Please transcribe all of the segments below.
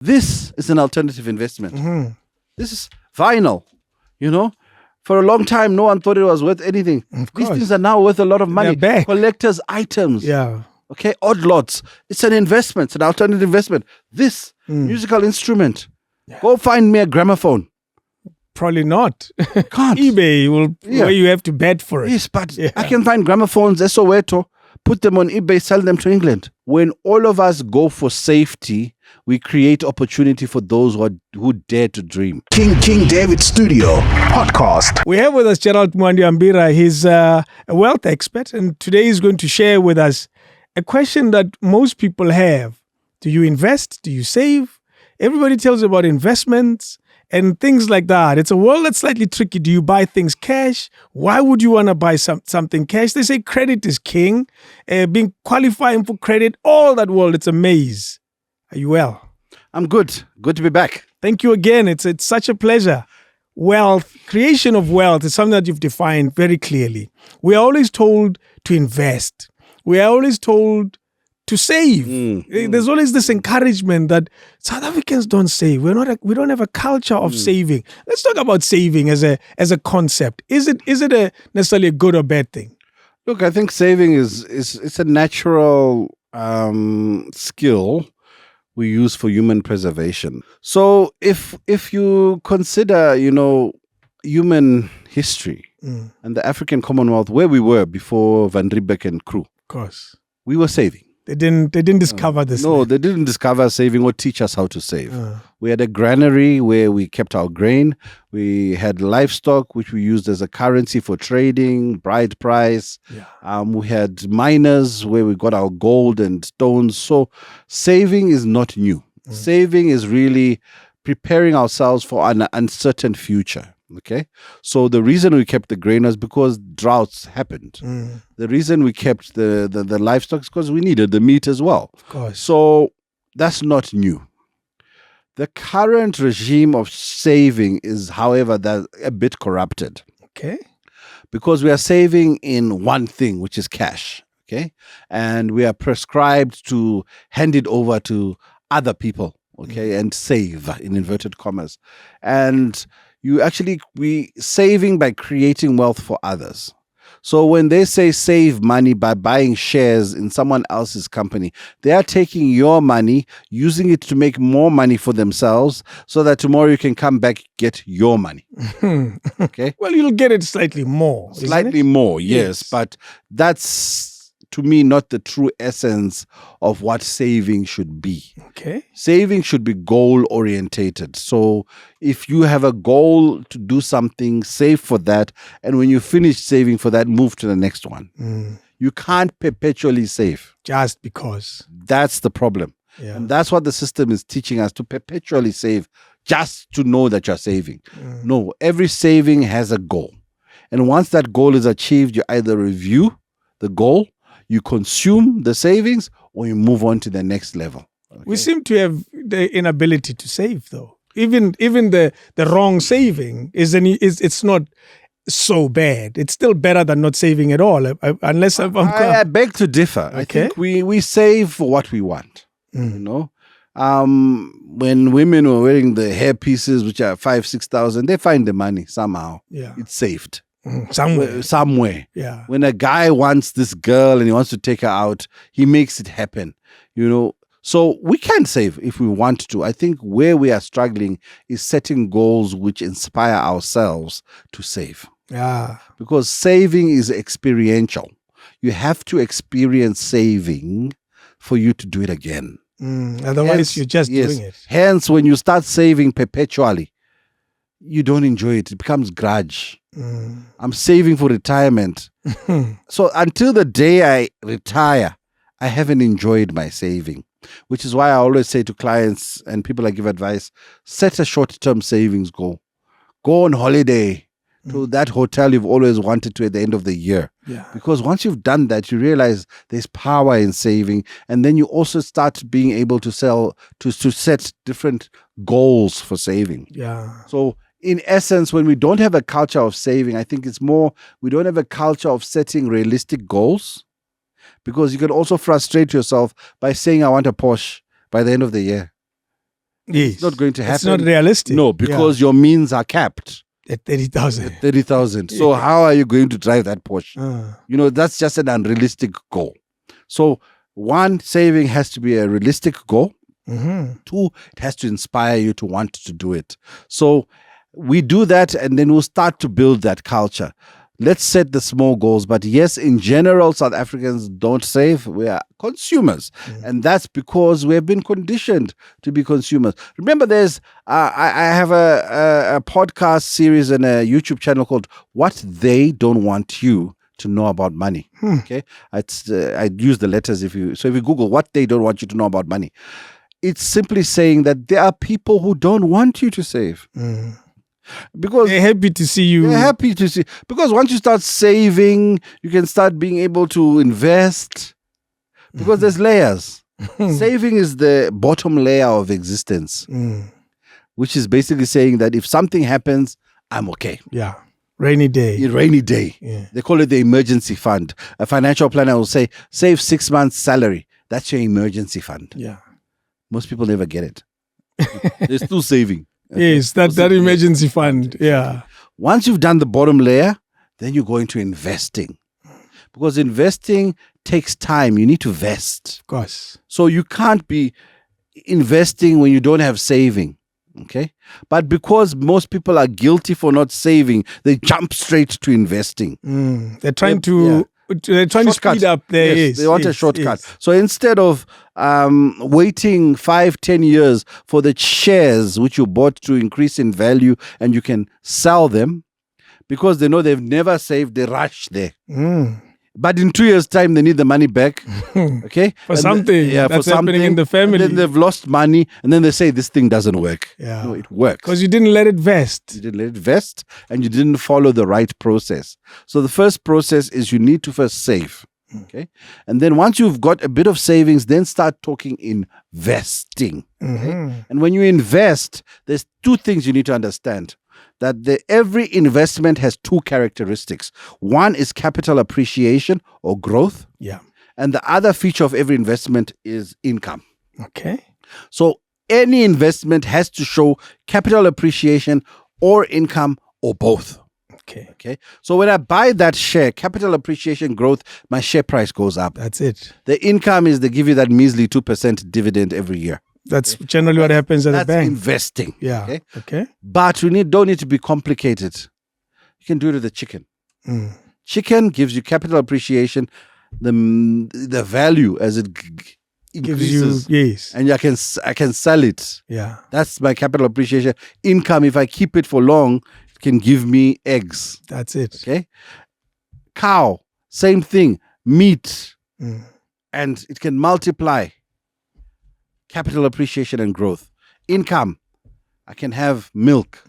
This is an alternative investment. Mm-hmm. This is vinyl, For a long time, no one thought it was worth anything. These things are now worth a lot of money. They're back. Collector's items. Yeah. Okay, odd lots. It's an investment. It's an alternative investment. This musical instrument. Yeah. Go find me a gramophone. Probably not. Can't. eBay where you have to bet for it. Yes, but I can find gramophones, Soweto, put them on eBay, sell them to England. When all of us go for safety, we create opportunity for those who dare to dream. King David Studio Podcast. We have with us Gerald Mwandiambira. He's a wealth expert, and today he's going to share with us a question that most people have. Do you invest? Do you save? Everybody tells you about investments and things like that. It's a world that's slightly tricky. Do you buy things cash? Why would you want to buy something cash? They say credit is king. Qualifying for credit, all that world, it's a maze. Are you well? I'm good. Good to be back. Thank you again. It's such a pleasure. Wealth, creation of wealth is something that you've defined very clearly. We are always told to invest. We are always told to save. There's always this encouragement that South Africans don't save. We don't have a culture of saving. Let's talk about saving as a concept. Is it necessarily a good or bad thing? Look, I think saving is a natural skill we use for human preservation. So if you consider, human history and the African Commonwealth, where we were before Van Riebeeck and crew, of course, we were saving. They didn't discover this. No, they didn't discover saving or teach us how to save. We had a granary where we kept our grain. We had livestock, which we used as a currency for trading, bride price. Yeah. We had miners where we got our gold and stones. So saving is not new. Saving is really preparing ourselves for an uncertain future. Okay, so the reason we kept the grain was because droughts happened. The reason we kept the livestock is because we needed the meat as well. Of course. So that's not new. The current regime of saving is, however, that a bit corrupted. Okay. Because we are saving in one thing, which is cash. Okay, and we are prescribed to hand it over to other people. Okay, and save in inverted commas, and we saving by creating wealth for others. So when they say save money by buying shares in someone else's company, they are taking your money, using it to make more money for themselves so that tomorrow you can come back, get your money. Okay? Well, you'll get it slightly more. Slightly more, yes. But that's, to me, not the true essence of what saving should be. Okay. Saving should be goal orientated. So if you have a goal to do something, save for that. And when you finish saving for that, move to the next one. You can't perpetually save. Just because. That's the problem. Yeah. And that's what the system is teaching us, to perpetually save just to know that you're saving. No, every saving has a goal. And once that goal is achieved, you either review the goal, you consume the savings, or you move on to the next level. Okay? We seem to have the inability to save, though. Even the wrong saving it's not so bad. It's still better than not saving at all. Unless I beg to differ. Okay. I think we save for what we want. When women were wearing the hair pieces, which are 5,000-6,000, they find the money somehow. Yeah, it's saved. Somewhere. Yeah. When a guy wants this girl and he wants to take her out, he makes it happen. So we can save if we want to. I think where we are struggling is setting goals which inspire ourselves to save. Yeah. Because saving is experiential. You have to experience saving for you to do it again. Otherwise, you're just doing it. Hence, when you start saving perpetually, you don't enjoy it. It becomes grudge. I'm saving for retirement. So until the day I retire, I haven't enjoyed my saving, which is why I always say to clients and people I give advice, set a short-term savings goal. Go on holiday to that hotel you've always wanted to at the end of the year. Yeah. Because once you've done that, you realize there's power in saving. And then you also start being able to set different goals for saving. Yeah. So in essence, when we don't have a culture of saving, I think it's more, we don't have a culture of setting realistic goals, because you can also frustrate yourself by saying, I want a Porsche by the end of the year. Yes. It's not going to happen. It's not realistic. No, because your means are capped at 30,000. at 30,000. So how are you going to drive that Porsche? That's just an unrealistic goal. So one, saving has to be a realistic goal. Two, it has to inspire you to want to do it. So we do that, and then we'll start to build that culture. Let's set the small goals. But yes, in general, South Africans don't save. We are consumers. And that's because we have been conditioned to be consumers. Remember, I have a podcast series and a YouTube channel called What They Don't Want You to Know About Money. Okay, I use the letters. If you Google What They Don't Want You to Know About Money, it's simply saying that there are people who don't want you to save. Because they're happy to see you. They're happy to see. Because once you start saving, you can start being able to invest. Because there's layers. Saving is the bottom layer of existence. Which is basically saying that if something happens, I'm okay. Yeah. Rainy day. Rainy day. Yeah. They call it the emergency fund. A financial planner will say, save 6 months' salary. That's your emergency fund. Yeah. Most people never get it. They're still saving. Yes, that emergency fund. Yeah. Once you've done the bottom layer, then you go into investing. Because investing takes time. You need to vest. Of course. So you can't be investing when you don't have saving. Okay? But because most people are guilty for not saving, they jump straight to investing. They're trying to speed up their they want a shortcut. So instead of waiting 5-10 years for the shares which you bought to increase in value and you can sell them, because they know they've never saved, they rush there. But in 2 years' time, they need the money back. Okay? For something that's happening in the family. Then they've lost money, and then they say, this thing doesn't work. Yeah. No, it works. Because you didn't let it vest. You didn't let it vest, and you didn't follow the right process. So the first process is you need to first save. Okay? And then once you've got a bit of savings, then start talking investing. Okay? And when you invest, there's two things you need to understand. That every investment has two characteristics. One is capital appreciation or growth. Yeah. And the other feature of every investment is income. Okay. So any investment has to show capital appreciation or income or both. Okay. So when I buy that share, capital appreciation growth, my share price goes up. That's it. The income is they give you that measly 2% dividend every year. That's generally what happens at a bank. That's investing. Yeah. Okay. But we don't need to be complicated. You can do it with the chicken. Chicken gives you capital appreciation, the value as it increases. Gives you, yes. And I can sell it. Yeah. That's my capital appreciation. Income, if I keep it for long, it can give me eggs. That's it. Okay. Cow, same thing. Meat. And it can multiply. Capital appreciation and growth. Income, I can have milk.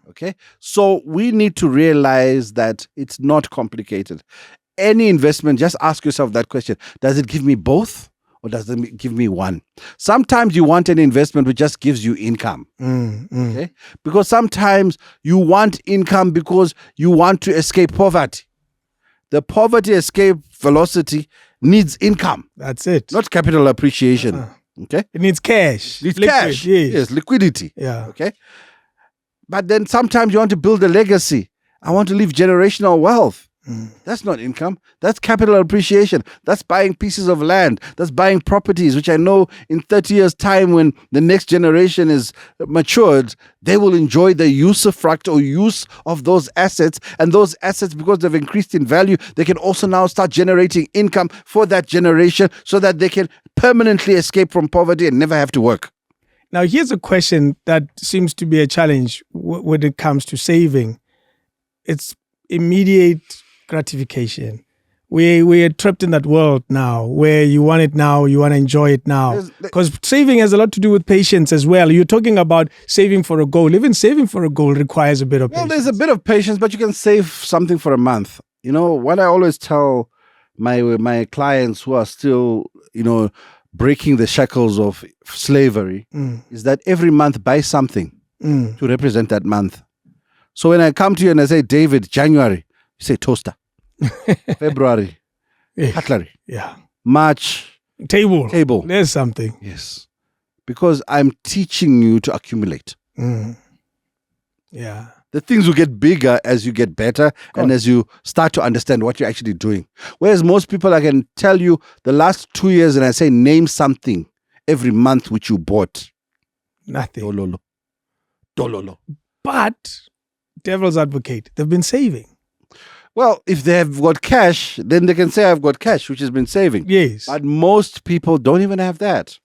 Okay? So we need to realize that it's not complicated. Any investment, just ask yourself that question. Does it give me both or does it give me one? Sometimes you want an investment which just gives you income. Okay? Because sometimes you want income because you want to escape poverty. The poverty escape velocity needs income. That's it. Not capital appreciation. Okay? It needs cash. It needs cash. Yes, liquidity. Yeah. Okay? But then sometimes you want to build a legacy. I want to leave generational wealth. That's not income. That's capital appreciation. That's buying pieces of land. That's buying properties, which I know in 30 years' time when the next generation is matured, they will enjoy the usufruct or use of those assets. And those assets, because they've increased in value, they can also now start generating income for that generation so that they can permanently escape from poverty and never have to work. Now, here's a question that seems to be a challenge when it comes to saving. It's immediate gratification. We're trapped in that world now where you want it now, you want to enjoy it now. Because saving has a lot to do with patience as well. You're talking about saving for a goal. Even saving for a goal requires a bit of patience. Well, there's a bit of patience, but you can save something for a month. You know, what I always tell my clients who are still, breaking the shackles of slavery is that every month buy something to represent that month. So when I come to you and I say, David, January, you say toaster. February, cutlery. Yeah. March, Table. Table. There's something. Yes. Because I'm teaching you to accumulate. Yeah. The things will get bigger as you get better and as you start to understand what you're actually doing. Whereas most people, I can tell you the last 2 years and I say, name something every month which you bought. Nothing. Dololo. But, devil's advocate, they've been saving. Well, if they have got cash, then they can say I've got cash, which has been saving. Yes. But most people don't even have that.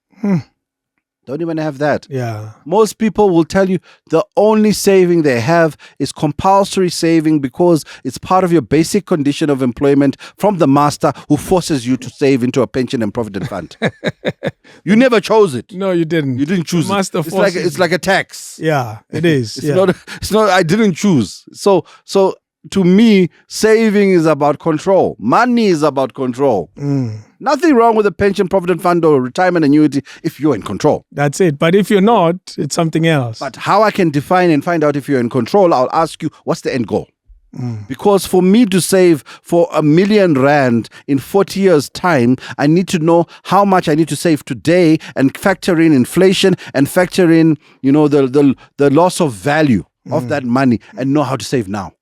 Don't even have that. Yeah. Most people will tell you the only saving they have is compulsory saving because it's part of your basic condition of employment from the master who forces you to save into a pension and provident fund. You never chose it. No, you didn't. You didn't choose master it. It's like a tax. Yeah, it is. It's not. I didn't choose. So to me, saving is about control. Money is about control. Nothing wrong with a pension, provident fund, or retirement annuity if you're in control. That's it. But if you're not, it's something else. But how I can define and find out if you're in control, I'll ask you, what's the end goal? Because for me to save for R1 million in 40 years' time, I need to know how much I need to save today and factor in inflation and factor in, the loss of value of that money and know how to save now.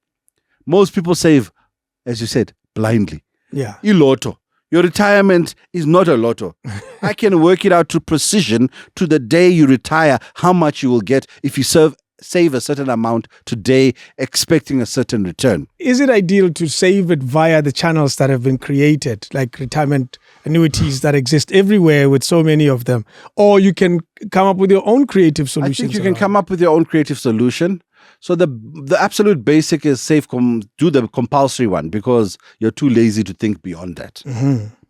Most people save, as you said, blindly. Yeah. Iloto. Your retirement is not a lotto. I can work it out to precision to the day you retire, how much you will get if you save a certain amount today, expecting a certain return. Is it ideal to save it via the channels that have been created, like retirement annuities that exist everywhere with so many of them? Or you can come up with your own creative solutions? I think you can come up with your own creative solution. So the absolute basic is do the compulsory one because you're too lazy to think beyond that.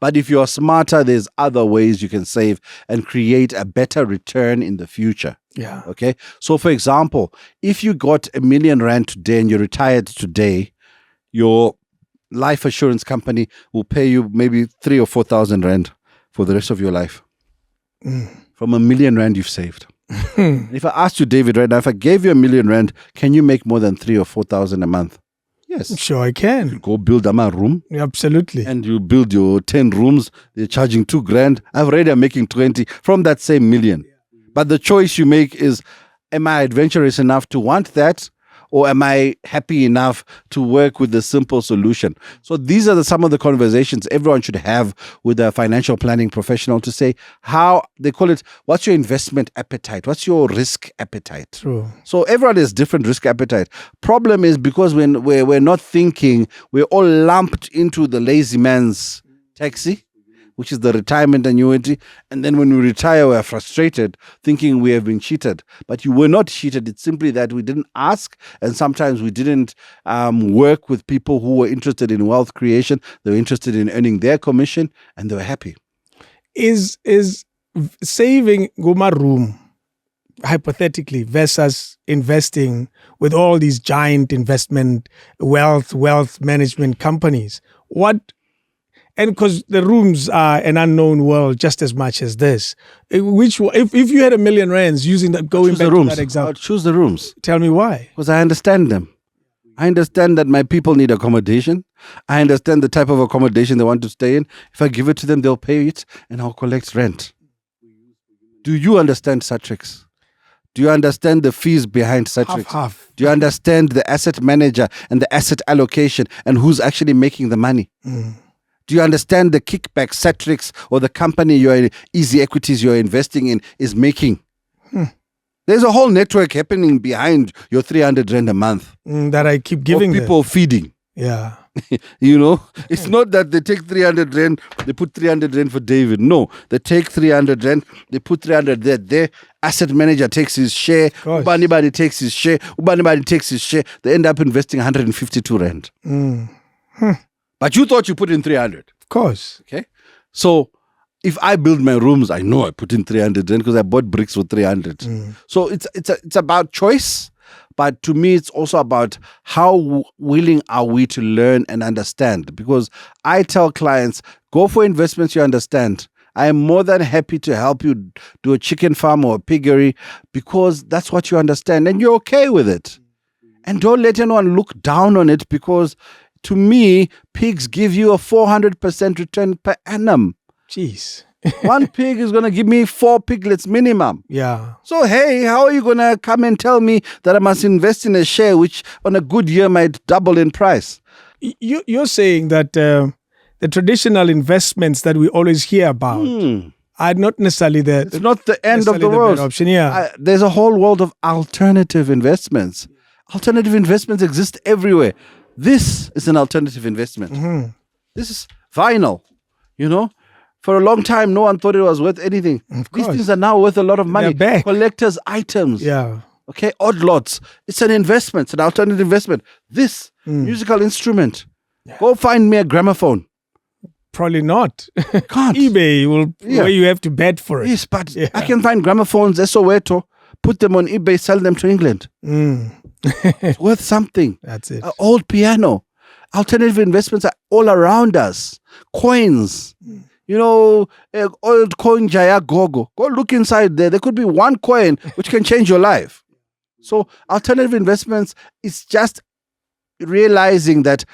But if you're smarter, there's other ways you can save and create a better return in the future. Yeah. Okay. So for example, if you got R1 million today and you're retired today, your life assurance company will pay you maybe 3,000 or 4,000 rand for the rest of your life. From R1 million you've saved. If I asked you, David, right now, if I gave you R1 million, can you make more than 3,000 or 4,000 a month? Yes. Sure, I can. You go build a room. Absolutely. And you build your 10 rooms. They're charging 2 grand. I've already am making 20 from that same R1 million. But the choice you make is, am I adventurous enough to want that? Or am I happy enough to work with the simple solution? So these are some of the conversations everyone should have with a financial planning professional to say how they call it, what's your investment appetite? What's your risk appetite? True. So everyone has different risk appetite. Problem is because when we're not thinking, we're all lumped into the lazy man's taxi, which is the retirement annuity. And then when we retire, we're frustrated, thinking we have been cheated. But you were not cheated. It's simply that we didn't ask. And sometimes we didn't work with people who were interested in wealth creation. They were interested in earning their commission and they were happy. Is saving Goma room, hypothetically, versus investing with all these giant investment wealth management companies, and because the rooms are an unknown world just as much as this. If you had R1 million using that, going back to that example. I'll choose the rooms. Tell me why. Because I understand them. I understand that my people need accommodation. I understand the type of accommodation they want to stay in. If I give it to them, they'll pay it and I'll collect rent. Do you understand Satrix? Do you understand the fees behind Satrix? Half. Do you understand the asset manager and the asset allocation and who's actually making the money? Do you understand the kickback Satrix or the company Easy Equities you're investing in is making? There's a whole network happening behind your 300 rand a month. That I keep giving people feeding. Yeah. It's not that they take 300 rand, they put 300 rand for David. No, they take 300 rand, they put 300 there. Their asset manager takes his share. Ubanibadi takes his share. Ubanibadi takes his share. They end up investing 152 rand. But you thought you put in 300. Of course. Okay. So if I build my rooms, I know I put in 300 rand because I bought bricks for 300. So it's about choice. But to me, it's also about how willing are we to learn and understand. Because I tell clients, go for investments you understand. I am more than happy to help you do a chicken farm or a piggery because that's what you understand and you're okay with it. And don't let anyone look down on it because to me, pigs give you a 400% return per annum. Jeez. One pig is going to give me 4 piglets minimum. Yeah. So, hey, how are you going to come and tell me that I must invest in a share which on a good year might double in price? You're saying that the traditional investments that we always hear about are not necessarily it's not the end of the world. Option. Yeah. There's a whole world of alternative investments. Alternative investments exist everywhere. This is an alternative investment. This is vinyl, For a long time, no one thought it was worth anything. These things are now worth a lot of money. They're back. Collector's items. Yeah. Okay, odd lots. It's an investment. It's an alternative investment. This musical instrument. Go find me a gramophone. Probably not. Can't. eBay will where you have to bet for it. Yes, but I can find gramophones, Soweto, put them on eBay, sell them to England. It's worth something. That's it. An old piano. Alternative investments are all around us. Coins. Old coin Jaya Gogo. Go look inside there. There could be one coin which can change your life. So alternative investments is just realizing that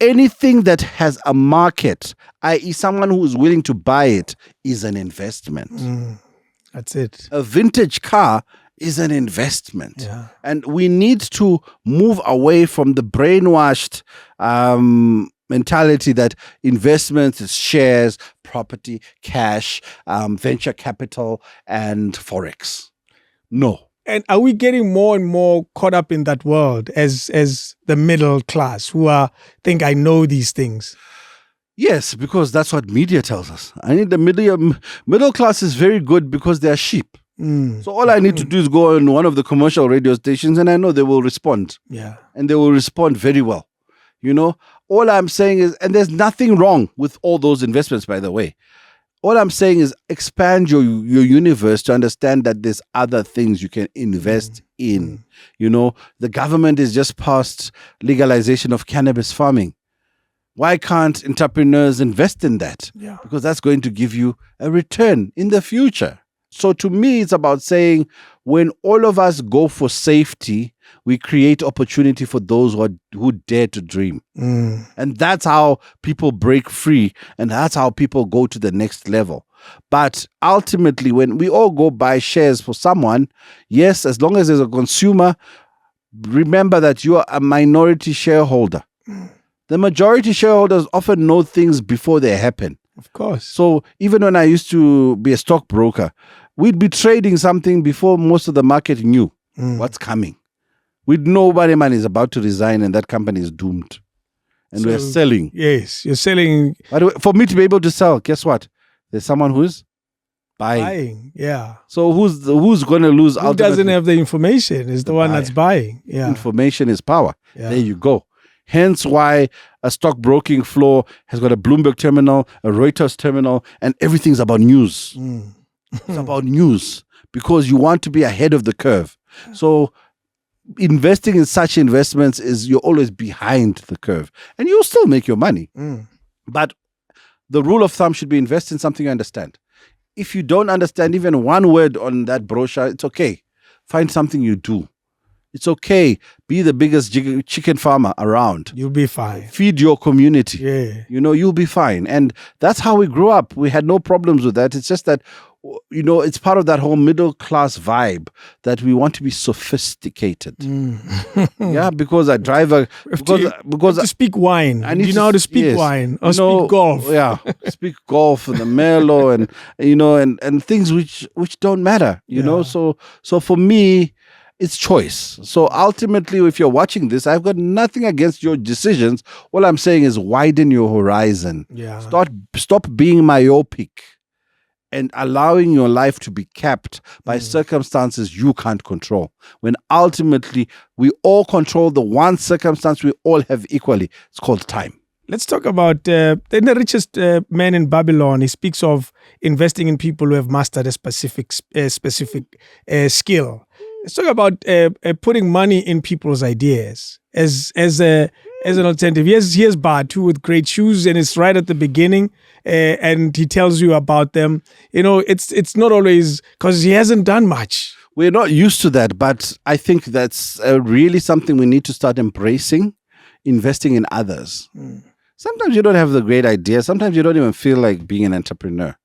anything that has a market, i.e. someone who is willing to buy it, is an investment. That's it. A vintage car is an investment. Yeah. And we need to move away from the brainwashed mentality that investments is shares, property, cash, venture capital, and Forex. No. And are we getting more and more caught up in that world as the middle class who think I know these things? Yes, because that's what media tells us. I think the middle class is very good because they are sheep. So all I need to do is go on one of the commercial radio stations and I know they will respond. Yeah. And they will respond very well. All I'm saying is, and there's nothing wrong with all those investments, by the way. All I'm saying is expand your universe to understand that there's other things you can invest in. The government has just passed legalization of cannabis farming. Why can't entrepreneurs invest in that? Yeah. Because that's going to give you a return in the future. So to me, it's about saying when all of us go for safety, we create opportunity for those who dare to dream. And that's how people break free. And that's how people go to the next level. But ultimately, when we all go buy shares for someone, yes, as long as there's a consumer, remember that you are a minority shareholder. The majority shareholders often know things before they happen. Of course. So even when I used to be a stockbroker, we'd be trading something before most of the market knew what's coming. We'd know Bariman is about to resign and that company is doomed. And we're selling. Yes, you're selling. But for me to be able to sell, guess what? There's someone who's buying. Yeah. So who's going to lose? Who doesn't have the information is the one that's buying. Yeah. Information is power. Yeah. There you go. Hence why a stockbroking floor has got a Bloomberg terminal, a Reuters terminal, and everything's about news. It's about news because you want to be ahead of the curve. So investing in such investments is you're always behind the curve and you'll still make your money. But the rule of thumb should be invest in something you understand. If you don't understand even one word on that brochure, it's okay. Find something you do. It's okay. Be the biggest chicken farmer around. You'll be fine. Feed your community. Yeah. You'll be fine. And that's how we grew up. We had no problems with that. It's just that, it's part of that whole middle class vibe that we want to be sophisticated. Yeah, because I drive because to speak wine. I need you know how to speak wine or speak golf. Yeah, speak golf and the Merlot and things which don't matter. So for me, it's choice. So ultimately, if you're watching this, I've got nothing against your decisions. All I'm saying is widen your horizon. Yeah. Stop being myopic and allowing your life to be capped by circumstances you can't control. When ultimately, we all control the one circumstance we all have equally. It's called time. Let's talk about the richest man in Babylon. He speaks of investing in people who have mastered a specific skill. Let's talk about putting money in people's ideas as an alternative. Here's Batu with great shoes, and it's right at the beginning, and he tells you about them. It's not always because he hasn't done much. We're not used to that, but I think that's really something we need to start embracing, investing in others. Sometimes you don't have the great idea. Sometimes you don't even feel like being an entrepreneur.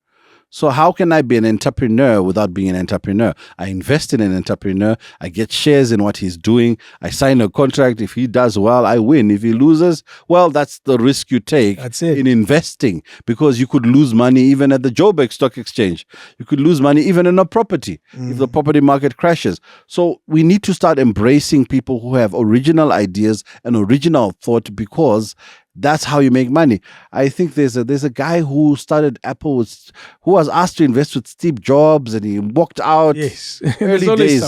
So how can I be an entrepreneur without being an entrepreneur? I invest in an entrepreneur. I get shares in what he's doing. I sign a contract. If he does well, I win. If he loses, well, that's the risk you take in investing, because you could lose money even at the Joburg Stock Exchange. You could lose money even in a property if the property market crashes. So we need to start embracing people who have original ideas and original thought, because that's how you make money. I think there's a guy who started Apple who was asked to invest with Steve Jobs, and he walked out. Yes, early days.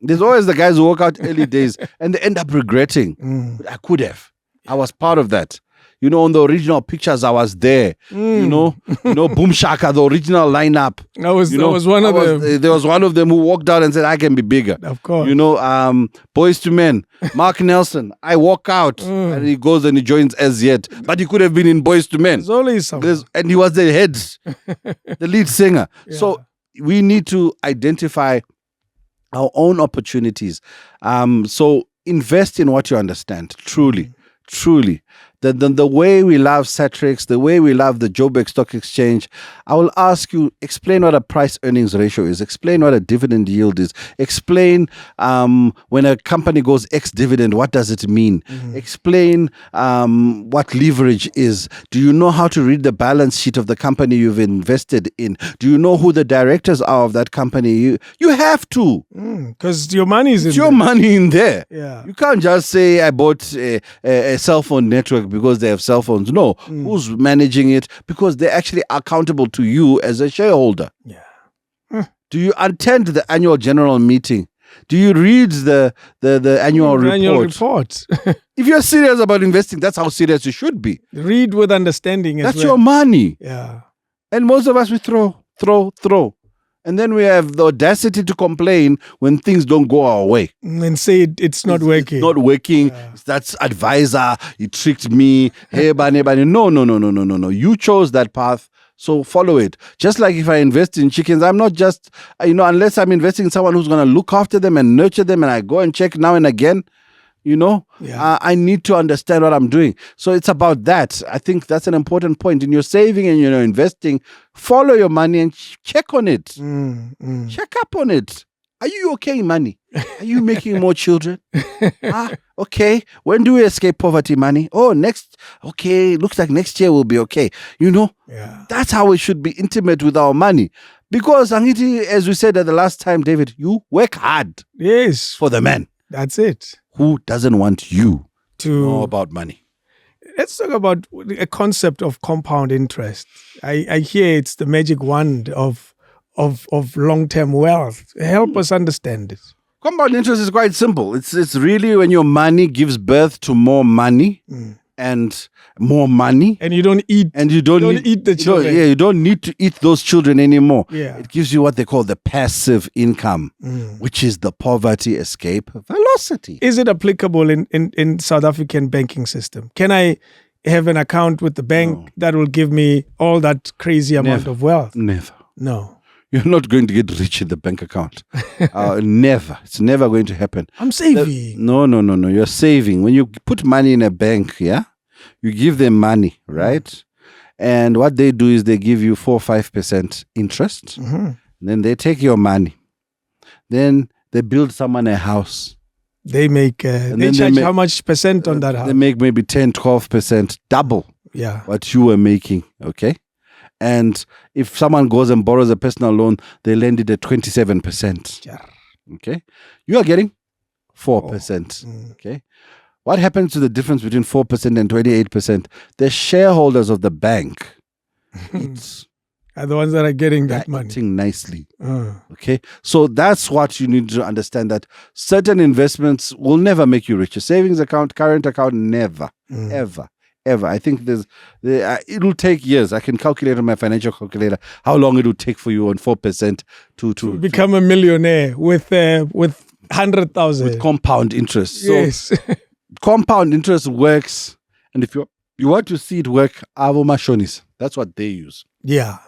There's always the guys who walk out early days and they end up regretting. I could have. I was part of that. You know, on the original pictures, I was there. You know, Boom Shaka, the original lineup. I was one of them. There was one of them who walked out and said, "I can be bigger." Of course. You know, Boys to Men, Mark Nelson. I walk out and he goes and he joins As Yet, but he could have been in Boys to Men. There's always someone. And he was the head, the lead singer. Yeah. So we need to identify our own opportunities. So invest in what you understand, truly. The way we love Satrix, the way we love the Joburg Stock Exchange, I will ask you, explain what a price earnings ratio is. Explain what a dividend yield is. Explain when a company goes ex-dividend, what does it mean? Explain what leverage is. Do you know how to read the balance sheet of the company you've invested in? Do you know who the directors are of that company? You have to. Because your money is in there. Your money in there. Yeah. You can't just say, I bought a cell phone network because they have cell phones. No. Who's managing it? Because they're actually accountable to you as a shareholder. Yeah. Do you attend the annual general meeting? Do you read the annual report? Annual report. If you're serious about investing, that's how serious you should be. Read with understanding. That's your money. Yeah. And most of us, we throw. And then we have the audacity to complain when things don't go our way. And say it's not working. It's not working. Yeah. That's advisor. He tricked me. Hey, bane. No. You chose that path. So follow it. Just like if I invest in chickens, I'm not just, unless I'm investing in someone who's going to look after them and nurture them, and I go and check now and again, I need to understand what I'm doing. So it's about that. I think that's an important point. In your saving and investing, follow your money and check on it. Check up on it. Are you okay, money? Are you making more children? Okay. When do we escape poverty, money? Okay, looks like next year will be okay. That's how we should be intimate with our money. Because, Angiti, as we said at the last time, David, you work hard. Yes. For the man. That's it. Who doesn't want you to know about money? Let's talk about a concept of compound interest. I hear it's the magic wand of long-term wealth. Help us understand it. Compound interest is quite simple. It's really when your money gives birth to more money and more money. And you don't eat. And you don't eat the children. You don't need to eat those children anymore. Yeah. It gives you what they call the passive income, which is the poverty escape velocity. Is it applicable in South African banking system? Can I have an account with the bank that will give me all that crazy amount of wealth? Never. No. You're not going to get rich in the bank account. Never. It's never going to happen. I'm saving. No. You're saving. When you put money in a bank, you give them money, right? And what they do is they give you 4 or 5% interest. Then they take your money. Then they build someone a house. They make, they charge how much percent on that house? They make maybe 10, 12%, double what you were making, okay? And if someone goes and borrows a personal loan, they lend it at 27%. Okay? You are getting 4%. Okay? What happens to the difference between 4% and 28%? The shareholders of the bank are the ones that are getting that money. Eating nicely. Okay? So that's what you need to understand, that certain investments will never make you rich. A savings account, current account, never. Ever. I think it'll take years. I can calculate on my financial calculator how long it will take for you on 4% to become a millionaire with 100,000 with compound interest. Yes. So compound interest works, and if you want to see it work, avomashonies. That's what they use. Yeah.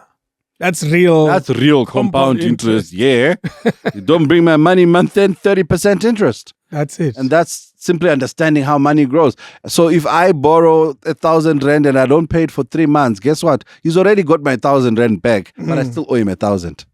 That's real compound interest. Yeah. You don't bring my money month end, 30% interest. That's it. And that's simply understanding how money grows. So if I borrow 1,000 rand and I don't pay it for 3 months, guess what? He's already got my 1,000 rand back, but I still owe him 1,000.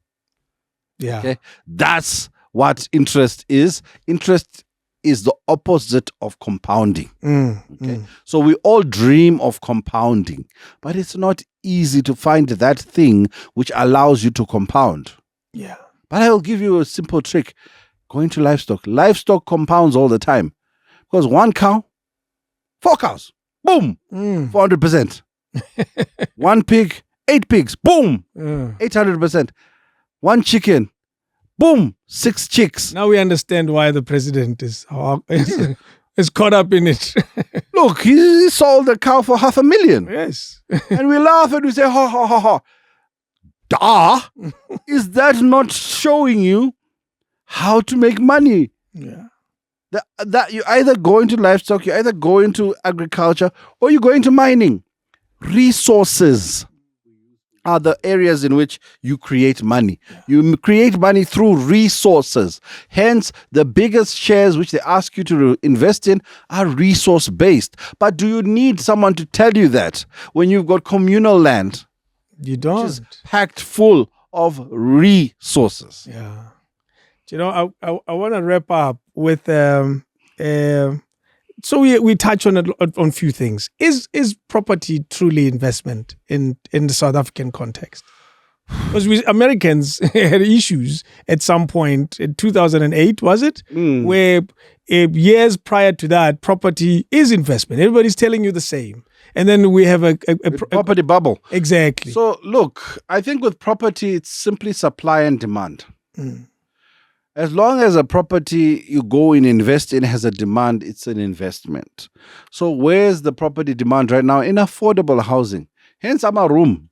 Yeah. Okay. That's what interest is. Interest is the opposite of compounding. Okay. So we all dream of compounding, but it's not easy to find that thing which allows you to compound. Yeah. But I will give you a simple trick. Going to livestock. Livestock compounds all the time. Because 1 cow, 4 cows, boom, 400%. 1 pig, 8 pigs, boom, 800%. 1 chicken, boom, 6 chicks. Now we understand why the president is caught up in it. Look, he sold a cow for 500,000. Yes. And we laugh and we say, ha, ha, ha, ha. Duh! Is that not showing you how to make money? Yeah. That you either go into livestock, you either go into agriculture, or you go into mining. Resources are the areas in which you create money. You create money through resources. Hence, the biggest shares which they ask you to invest in are resource-based. But do you need someone to tell you that when you've got communal land? You don't. Which is packed full of resources. Yeah. You know, I want to wrap up with so we touch on a few things. Is property truly investment in the South African context? Because we Americans had issues at some point in 2008, was it? Where years prior to that, property is investment. Everybody's telling you the same. And then we have a property bubble. Exactly. So look, I think with property, it's simply supply and demand. As long as a property you go and invest in has a demand, it's an investment. So where's the property demand right now? In affordable housing. Hence, I'm a room.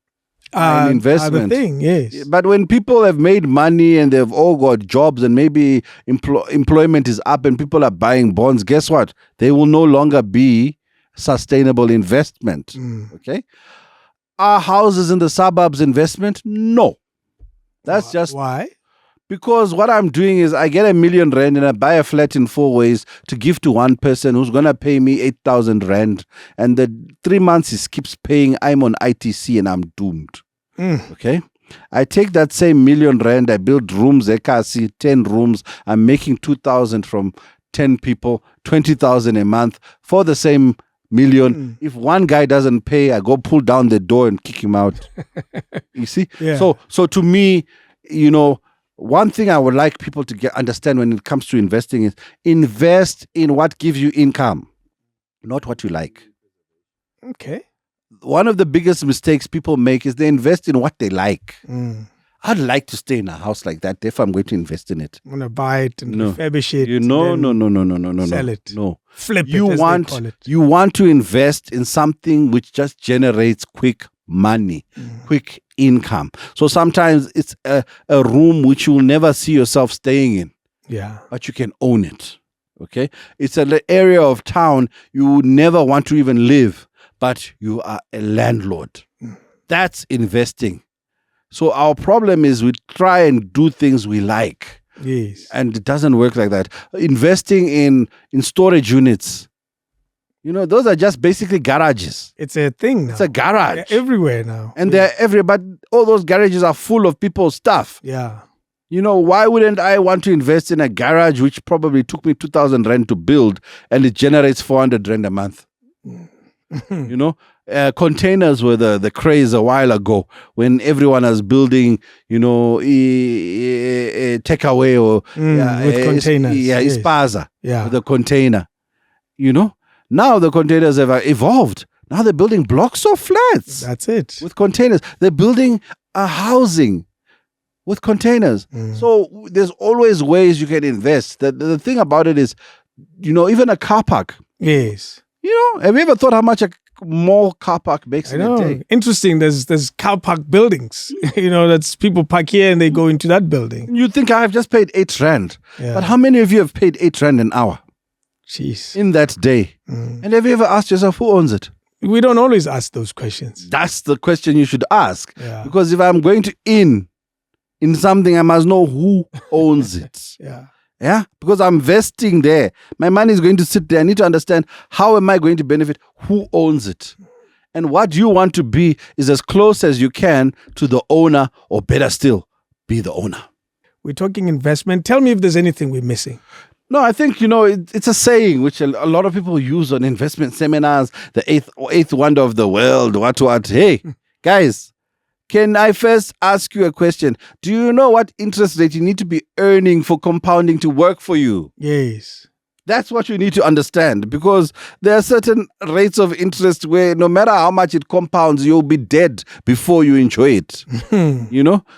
An investment. The thing, yes. But when people have made money and they've all got jobs and maybe employment is up and people are buying bonds, guess what? They will no longer be sustainable investment. Okay? Are houses in the suburbs investment? No. That's just... Why? Because what I'm doing is I get R1 million and I buy a flat in 4 ways to give to one person who's going to pay me 8,000 rand. And the 3 months he keeps paying, I'm on ITC and I'm doomed. Okay? I take that same R1 million, I build rooms, ekasi, 10 rooms. I'm making 2,000 from 10 people, 20,000 a month for the same million. If one guy doesn't pay, I go pull down the door and kick him out. You see? Yeah. So to me, you know, one thing I would like people to understand when it comes to investing is invest in what gives you income, not what you like. Okay. One of the biggest mistakes people make is they invest in what they like. I'd like to stay in a house like that if I'm going to invest in it. I'm going to buy it and refurbish it. No. Sell it. No. Flip you it, want, as they call it. You want to invest in something which just generates quick money, quick income. So sometimes it's a room which you will never see yourself staying in. Yeah. But you can own it. Okay? It's an area of town you would never want to even live, but you are a landlord. That's investing. So our problem is we try and do things we like. Yes. And it doesn't work like that. Investing in storage units, you know, those are just basically garages. It's a thing now. It's a garage. They're everywhere now. And they're everywhere, but all those garages are full of people's stuff. Yeah. You know, why wouldn't I want to invest in a garage which probably took me 2,000 rand to build and it generates 400 rand a month? You know, containers were the craze a while ago when everyone was building, you know, takeaway or with containers. Yes. Ispaza, Yeah. with a container. You know, now the containers have evolved. Now they're building blocks of flats. That's it. With containers. They're building a housing with containers. So there's always ways you can invest. The thing about it is, you know, even a car park. Yes. You know, have you ever thought how much a more car park makes in a day? Interesting. There's car park buildings. You know, that's people park here and they go into that building. You think I've just paid 8 rand. Yeah. But how many of you have paid 8 rand an hour Jeez. in that day? And have you ever asked yourself who owns it? We don't always ask those questions. That's the question you should ask. Yeah. Because if I'm going to in something, I must know who owns it. Yeah. Yeah, because I'm investing there. My money is going to sit there. I need to understand, how am I going to benefit? Who owns it? And what you want to be is as close as you can to the owner, or better still, be the owner. We're talking investment. Tell me if there's anything we're missing. No, I think, it's a saying which a lot of people use on investment seminars, the eighth wonder of the world, what. Hey, guys, can I first ask you a question? Do you know what interest rate you need to be earning for compounding to work for you? Yes. That's what you need to understand, because there are certain rates of interest where no matter how much it compounds, you'll be dead before you enjoy it.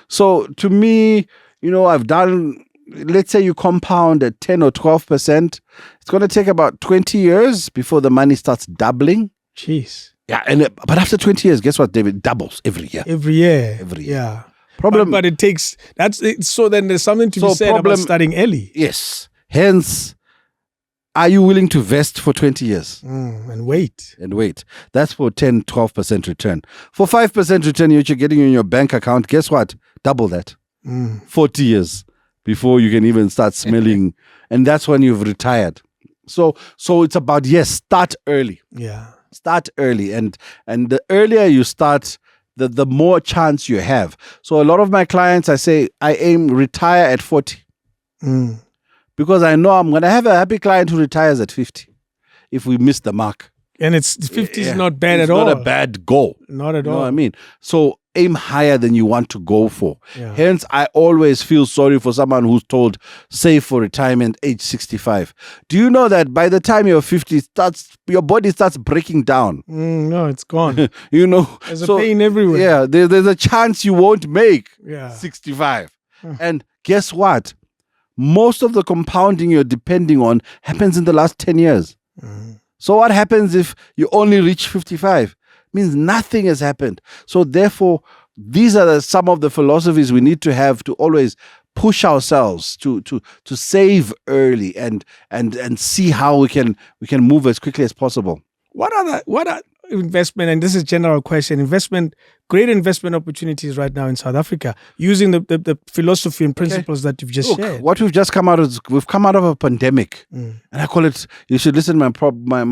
So to me, I've done, let's say you compound at 10 or 12%. It's going to take about 20 years before the money starts doubling. Jeez. Yeah, but after 20 years, guess what, David? Doubles every year. Every year. Yeah. But it takes, so then there's something to be said about starting early. Yes. Hence, are you willing to vest for 20 years? And wait. That's for 10, 12% return. For 5% return, which you're getting in your bank account, guess what? Double that. 40 years before you can even start smelling. And that's when you've retired. So it's about, start early. Yeah. Start early. And the earlier you start, the more chance you have. So a lot of my clients, I say, I aim retire at 40. Because I know I'm going to have a happy client who retires at 50 if we miss the mark. And 50 is not bad at all. It's not a bad goal. Not at all. You know what I mean? So aim higher than you want to go for. Yeah. Hence, I always feel sorry for someone who's told save for retirement age 65. Do you know that by the time you're 50, your body starts breaking down? No, it's gone. There's a pain everywhere. Yeah, there's a chance you won't make 65. And guess what? Most of the compounding you're depending on happens in the last 10 years. So what happens if you only reach 55? Means nothing has happened. So therefore, these are some of the philosophies we need to have to always push ourselves to save early and see how we can move as quickly as possible. What are investment, and this is a general question, great investment opportunities right now in South Africa, using the philosophy and principles that you've just shared? What we've just come out of, we've come out of a pandemic, and I call it, you should listen to my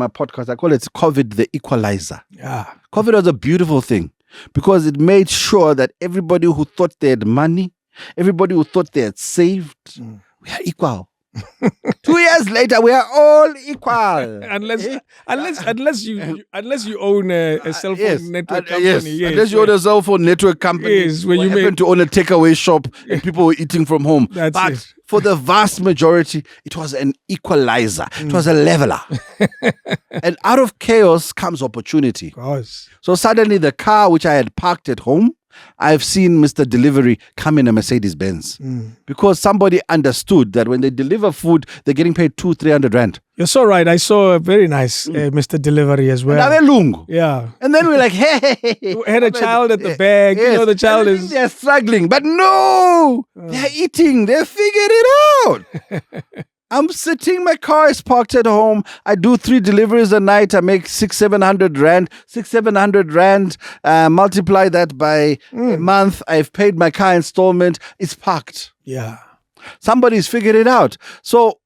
podcast, I call it COVID the equalizer. Yeah. COVID was a beautiful thing because it made sure that everybody who thought they had money, everybody who thought they had saved, we are equal. 2 years later, we are all equal. Unless you own a cell phone network company. Unless you own a cell phone network company. Yes, where you happen to own a takeaway shop and people were eating from home. But for the vast majority, it was an equalizer. It was a leveler. And out of chaos comes opportunity. Of course. So suddenly the car which I had parked at home, I've seen Mr. Delivery come in a Mercedes-Benz because somebody understood that when they deliver food, they're getting paid 200-300 rand. You're so right. I saw a very nice Mr. Delivery as well. Yeah. And then we're like, hey. You had a child at the back. Yes. The child is... They're struggling. But no! They're eating. They figured it out. I'm sitting, my car is parked at home. I do 3 deliveries a night. I make 600-700 rand. 600-700 rand. Multiply that by a month. I've paid my car installment. It's parked. Yeah. Somebody's figured it out. So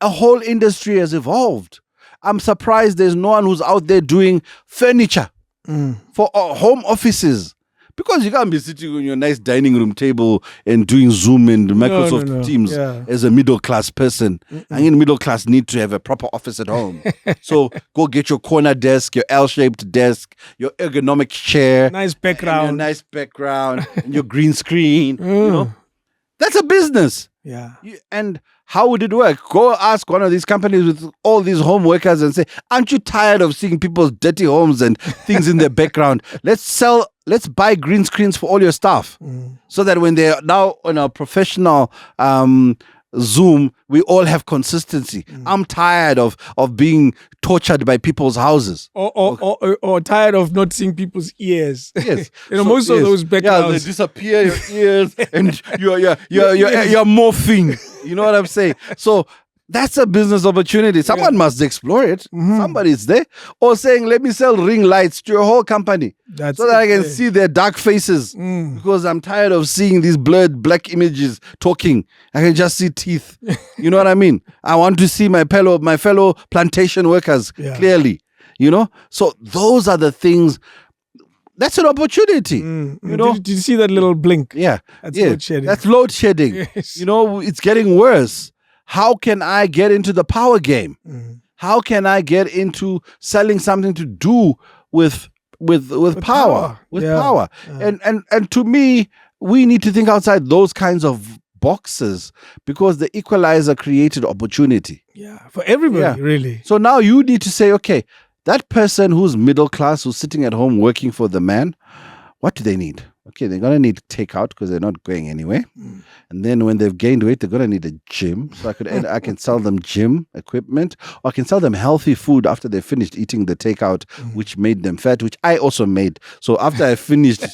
a whole industry has evolved. I'm surprised there's no one who's out there doing furniture for home offices. Because you can't be sitting on your nice dining room table and doing Zoom and Microsoft Teams as a middle-class person. I mean, middle-class need to have a proper office at home. So go get your corner desk, your L-shaped desk, your ergonomic chair. Nice background. And your green screen. That's a business. Yeah. And how would it work? Go ask one of these companies with all these home workers and say, aren't you tired of seeing people's dirty homes and things in their background? Let's buy green screens for all your staff so that when they're now on a professional Zoom, we all have consistency. I'm tired of being tortured by people's houses. Or tired of not seeing people's ears. Yes. Most of those backgrounds. Yeah, they disappear your ears and you're morphing. You know what I'm saying? So That's a business opportunity. Someone must explore it. Somebody's there. Or saying, let me sell ring lights to your whole company. So that I can see their dark faces. Because I'm tired of seeing these blurred black images talking. I can just see teeth. You know what I mean? I want to see my fellow plantation workers clearly. You know? So those are the things. That's an opportunity. You know? Did you see that little blink? Yeah. That's load shedding. That's load shedding. Yes. You know, it's getting worse. How can I get into the power game? How can I get into selling something to do with power? Power. And to me, we need to think outside those kinds of boxes because the equalizer created opportunity. Yeah, for everybody, really. So now you need to say, okay, that person who's middle class, who's sitting at home working for the man, what do they need? Okay, they're going to need takeout because they're not going anywhere. And then when they've gained weight, they're going to need a gym. So I can sell them gym equipment, or I can sell them healthy food after they finished eating the takeout, which made them fat, which I also made. So after I finished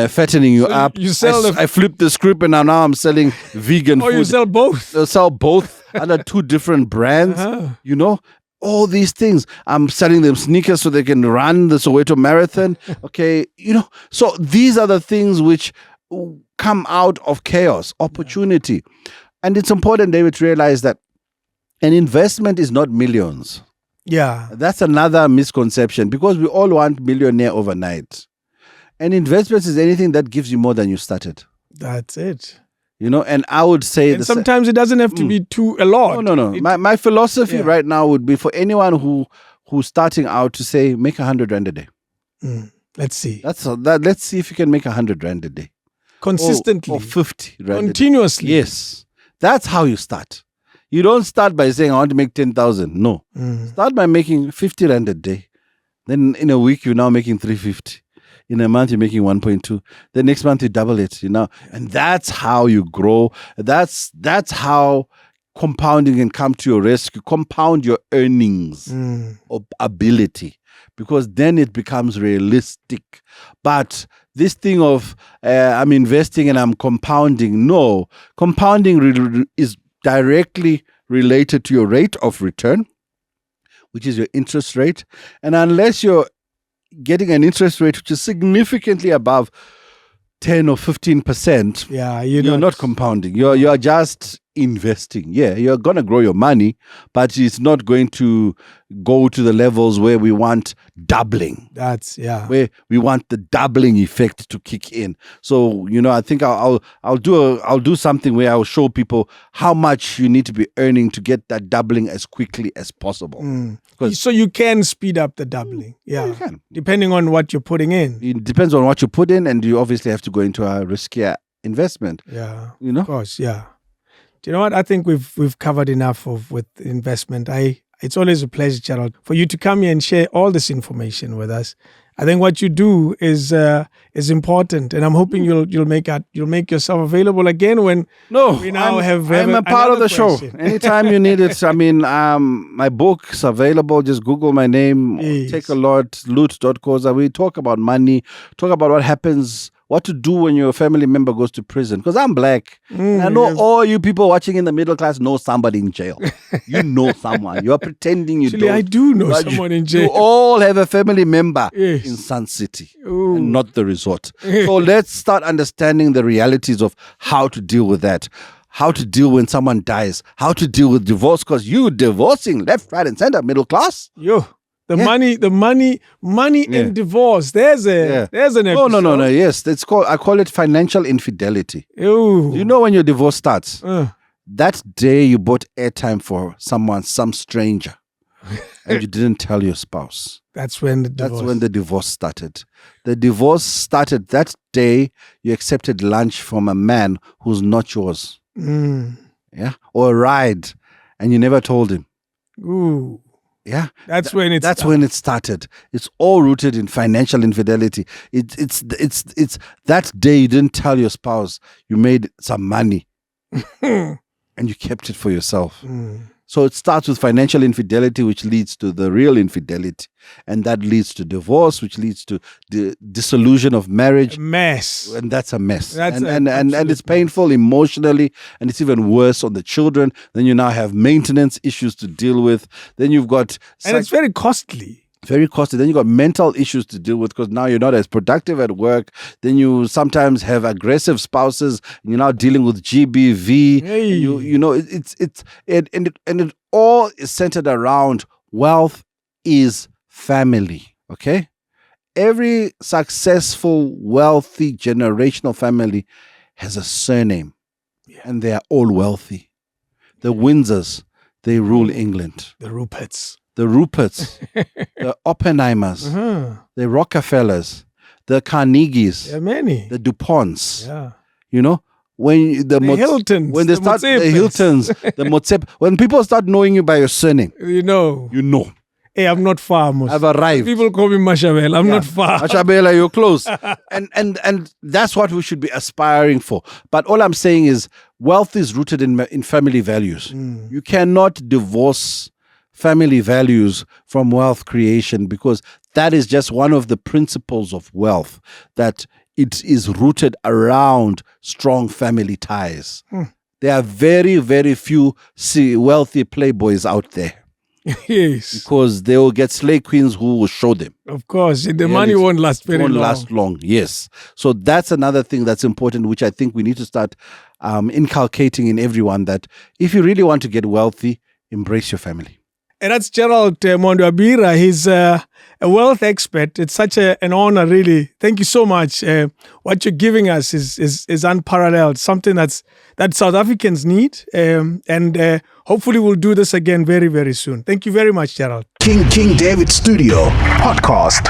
fattening you up, I flipped the script and now I'm selling vegan food. Oh, you sell both? I sell both under two different brands, you know. All these things. I'm selling them sneakers so they can run the Soweto Marathon. Okay, you know. So these are the things which come out of chaos, opportunity. And it's important, David, to realize that an investment is not millions. Yeah. That's another misconception because we all want millionaire overnight. An investment is anything that gives you more than you started. That's it. You know, and I would say... And sometimes it doesn't have to be a lot. No. My philosophy right now would be for anyone who's starting out to say, make 100 Rand a day. Let's see. Let's see if you can make 100 Rand a day. Consistently. Or 50 Rand continuously. Yes. That's how you start. You don't start by saying, I want to make 10,000. No. Start by making 50 Rand a day. Then in a week, you're now making 350. In a month, you're making 1.2. The next month, you double it, you know. And that's how you grow. That's how compounding can come to your rescue. Compound your earnings or ability, because then it becomes realistic. But this thing of I'm investing and I'm compounding, no. Compounding is directly related to your rate of return, which is your interest rate. And unless you're getting an interest rate which is significantly above 10 or 15%, you're not compounding. You're just investing. Yeah, you're going to grow your money, but it's not going to go to the levels where we want doubling. Where we want the doubling effect to kick in. So, you know, I think I'll do something where I'll show people how much you need to be earning to get that doubling as quickly as possible. So you can speed up the doubling. Yeah, you can. Depending on what you're putting in. It depends on what you put in, and you obviously have to go into a riskier investment. Yeah, you know, of course. Yeah. Do you know what? I think we've covered enough with investment. It's always a pleasure, Gerald, for you to come here and share all this information with us. I think what you do is important, and I'm hoping you'll make yourself available again when we now have. I'm a part of the show. Anytime you need it. I mean, my book's available. Just Google my name. Yes. Take a lot. Loot.co. We talk about money. Talk about what happens. What to do when your family member goes to prison. Because I'm black. I know all you people watching in the middle class know somebody in jail. You know someone. You're pretending you don't. I do know someone in jail. You all have a family member in Sun City and not the resort. So let's start understanding the realities of how to deal with that. How to deal when someone dies. How to deal with divorce. Because you divorcing left, right, and center, middle class. The money and divorce. There's an episode. No. Yes, I call it financial infidelity. You know when your divorce starts? That day you bought airtime for some stranger, and you didn't tell your spouse. That's when the divorce started. The divorce started that day you accepted lunch from a man who's not yours. Yeah, or a ride, and you never told him. Ooh. Yeah, that's when it started. It's all rooted in financial infidelity. It's that day you didn't tell your spouse you made some money and you kept it for yourself. So it starts with financial infidelity, which leads to the real infidelity. And that leads to divorce, which leads to the dissolution of marriage. A mess. And that's a mess. That's and it's painful emotionally, and it's even worse on the children. Then you now have maintenance issues to deal with. Then you've got... And it's very costly. Very costly. Then you got mental issues to deal with because now you're not as productive at work. Then you sometimes have aggressive spouses. And you're now dealing with GBV. Hey. You know it all is centered around wealth is family. Okay, every successful, wealthy, generational family has a surname, and they are all wealthy. The Windsors, they rule England. The Ruperts. The Oppenheimers, the Rockefellers, the Carnegies, There are many. the DuPonts. Yeah. You know, when the Hiltons, when they the start the Motsepes. Hiltons, the Motsep, when people start knowing you by your surname, You know. Hey, I'm not far, Mos. I've arrived. People call me Mashabel. I'm not far. Ashabela, you're close. and that's what we should be aspiring for. But all I'm saying is wealth is rooted in family values. You cannot divorce family values from wealth creation, because that is just one of the principles of wealth, that it is rooted around strong family ties. There are very, very few wealthy playboys out there. Yes. Because they will get slave queens who will show them. Of course. The money won't last very long. Won't last long, yes. So that's another thing that's important, which I think we need to start inculcating in everyone, that if you really want to get wealthy, embrace your family. And that's Gerald Mwandiambira. He's a wealth expert. It's such an honor, really. Thank you so much. What you're giving us is unparalleled, something that South Africans need. And hopefully we'll do this again very, very soon. Thank you very much, Gerald. King David Studio Podcast.